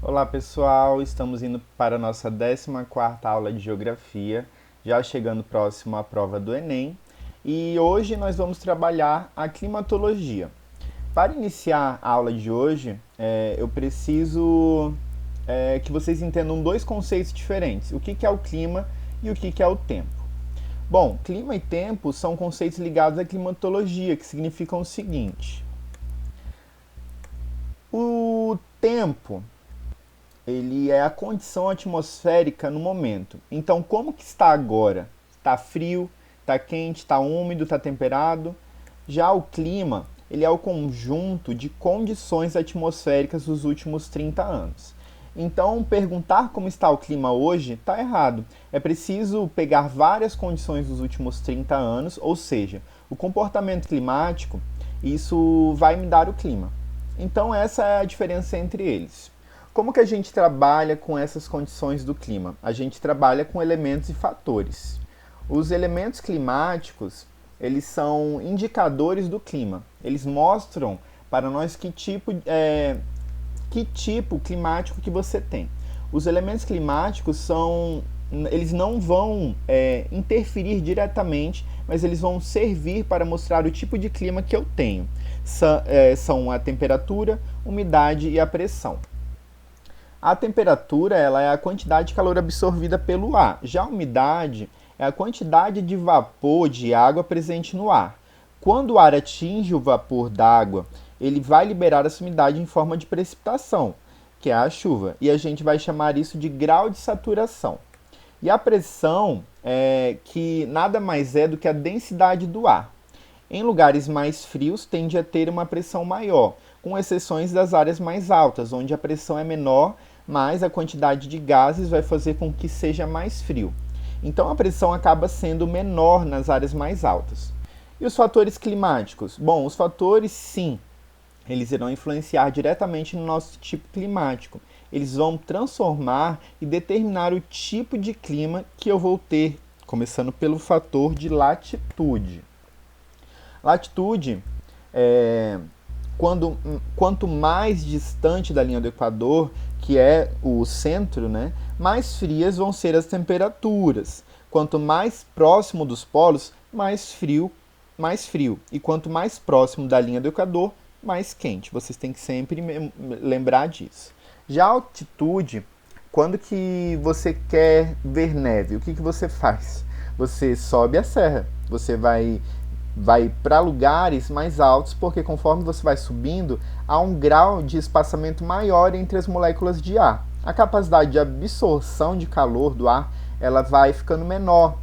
Olá pessoal, estamos indo para a nossa 14ª aula de Geografia, já chegando próximo à prova do Enem, e hoje nós vamos trabalhar a climatologia. Para iniciar a aula de hoje, eu preciso que vocês entendam dois conceitos diferentes, o que é o clima e o que é o tempo. Bom, clima e tempo são conceitos ligados à climatologia, que significam o seguinte: o tempo ele é a condição atmosférica no momento. Então, como que está agora? Está frio, está quente, está úmido, está temperado? Já o clima, ele é o conjunto de condições atmosféricas dos últimos 30 anos. Então, perguntar como está o clima hoje está errado. É preciso pegar várias condições dos últimos 30 anos, ou seja, o comportamento climático, isso vai me dar o clima. Então, essa é a diferença entre eles. Como que a gente trabalha com essas condições do clima? A gente trabalha com elementos e fatores. Os elementos climáticos, eles são indicadores do clima. Eles mostram para nós que tipo climático que você tem. Os elementos climáticos eles não vão interferir diretamente, mas eles vão servir para mostrar o tipo de clima que eu tenho. São a temperatura, umidade e a pressão. A temperatura ela é a quantidade de calor absorvida pelo ar. Já a umidade é a quantidade de vapor de água presente no ar. Quando o ar atinge o vapor d'água, ele vai liberar essa umidade em forma de precipitação, que é a chuva. E a gente vai chamar isso de grau de saturação. E a pressão é que nada mais é do que a densidade do ar. Em lugares mais frios, tende a ter uma pressão maior, com exceções das áreas mais altas, onde a pressão é menor, mas a quantidade de gases vai fazer com que seja mais frio. Então a pressão acaba sendo menor nas áreas mais altas. E os fatores climáticos? Bom, os fatores, sim, eles irão influenciar diretamente no nosso tipo climático. Eles vão transformar e determinar o tipo de clima que eu vou ter, começando pelo fator de latitude. Latitude é quanto mais distante da linha do Equador, que é o centro, né, mais frias vão ser as temperaturas. Quanto mais próximo dos polos, mais frio. E quanto mais próximo da linha do Equador, mais quente. Vocês têm que sempre lembrar disso. Já a altitude, quando que você quer ver neve, o que você faz? Você sobe a serra, você vai para lugares mais altos, porque conforme você vai subindo, há um grau de espaçamento maior entre as moléculas de ar. A capacidade de absorção de calor do ar, ela vai ficando menor.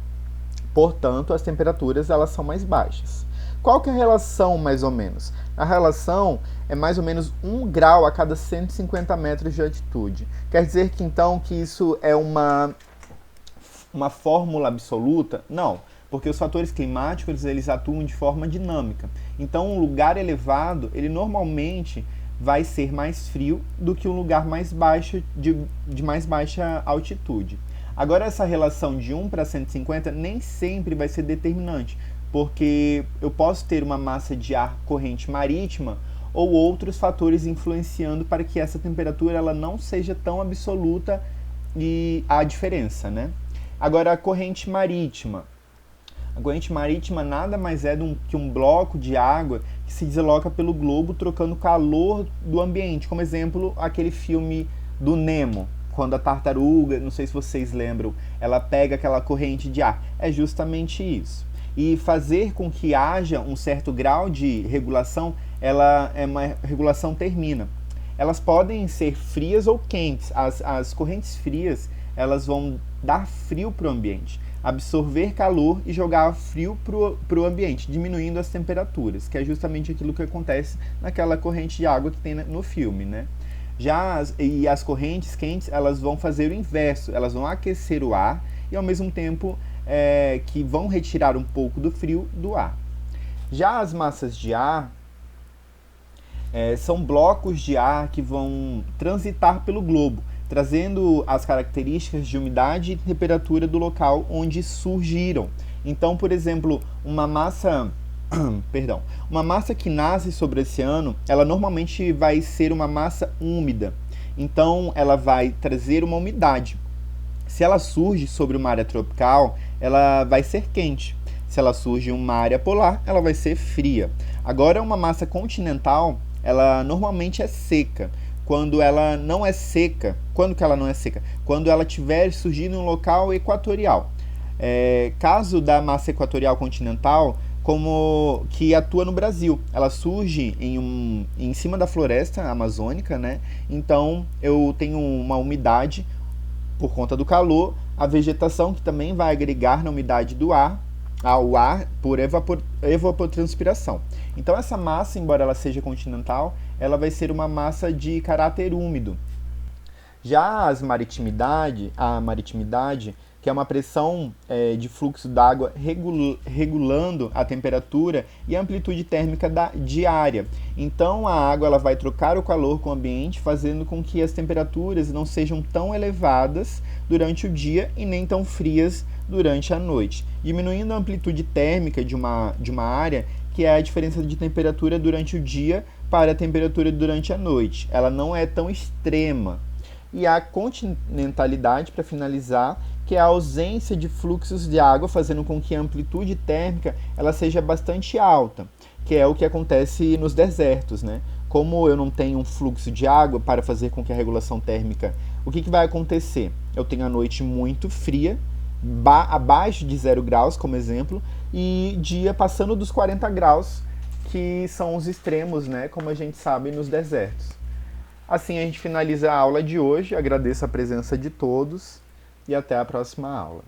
Portanto, as temperaturas elas são mais baixas. Qual que é a relação, mais ou menos? A relação é mais ou menos 1 grau a cada 150 metros de altitude. Quer dizer que então que isso é uma fórmula absoluta? Não, porque os fatores climáticos eles atuam de forma dinâmica. Então, um lugar elevado, ele normalmente vai ser mais frio do que um lugar mais baixo, de mais baixa altitude. Agora, essa relação de 1 para 150 nem sempre vai ser determinante, porque eu posso ter uma massa de ar corrente marítima ou outros fatores influenciando para que essa temperatura ela não seja tão absoluta e a diferença, né? Agora, a corrente marítima. A corrente marítima nada mais é que um bloco de água que se desloca pelo globo trocando calor do ambiente. Como exemplo, aquele filme do Nemo, quando a tartaruga, não sei se vocês lembram, ela pega aquela corrente de ar. É justamente isso. E fazer com que haja um certo grau de regulação, ela é uma regulação termina. Elas podem ser frias ou quentes. As correntes frias, elas vão dar frio para o ambiente, absorver calor e jogar frio para o ambiente, diminuindo as temperaturas, que é justamente aquilo que acontece naquela corrente de água que tem no filme, né? As correntes quentes, elas vão fazer o inverso, elas vão aquecer o ar e ao mesmo tempo que vão retirar um pouco do frio do ar. Já as massas de ar são blocos de ar que vão transitar pelo globo, trazendo as características de umidade e temperatura do local onde surgiram. Então, por exemplo, uma massa que nasce sobre o oceano, ela normalmente vai ser uma massa úmida. Então, ela vai trazer uma umidade. Se ela surge sobre uma área tropical, ela vai ser quente. Se ela surge em uma área polar, ela vai ser fria. Agora, uma massa continental, ela normalmente é seca. Quando ela não é seca, quando que ela não é seca? Quando ela tiver surgido em um local equatorial. Caso da massa equatorial continental, como que atua no Brasil, ela surge em cima da floresta amazônica, né? Então eu tenho uma umidade por conta do calor, a vegetação que também vai agregar na umidade do ar, ao ar por evapotranspiração. Então essa massa, embora ela seja continental, ela vai ser uma massa de caráter úmido. Já a maritimidade, que é uma pressão de fluxo d'água regulando a temperatura e a amplitude térmica diária. Então a água ela vai trocar o calor com o ambiente, fazendo com que as temperaturas não sejam tão elevadas durante o dia e nem tão frias durante a noite, diminuindo a amplitude térmica de uma área, que é a diferença de temperatura durante o dia para a temperatura durante a noite. Ela não é tão extrema. E a continentalidade, para finalizar, que é a ausência de fluxos de água, fazendo com que a amplitude térmica ela seja bastante alta, que é o que acontece nos desertos, né? Como eu não tenho um fluxo de água para fazer com que a regulação térmica, o que vai acontecer? Eu tenho a noite muito fria, abaixo de 0 graus, como exemplo, e dia passando dos 40 graus, que são os extremos, né? Como a gente sabe nos desertos. Assim a gente finaliza a aula de hoje. Agradeço a presença de todos e até a próxima aula.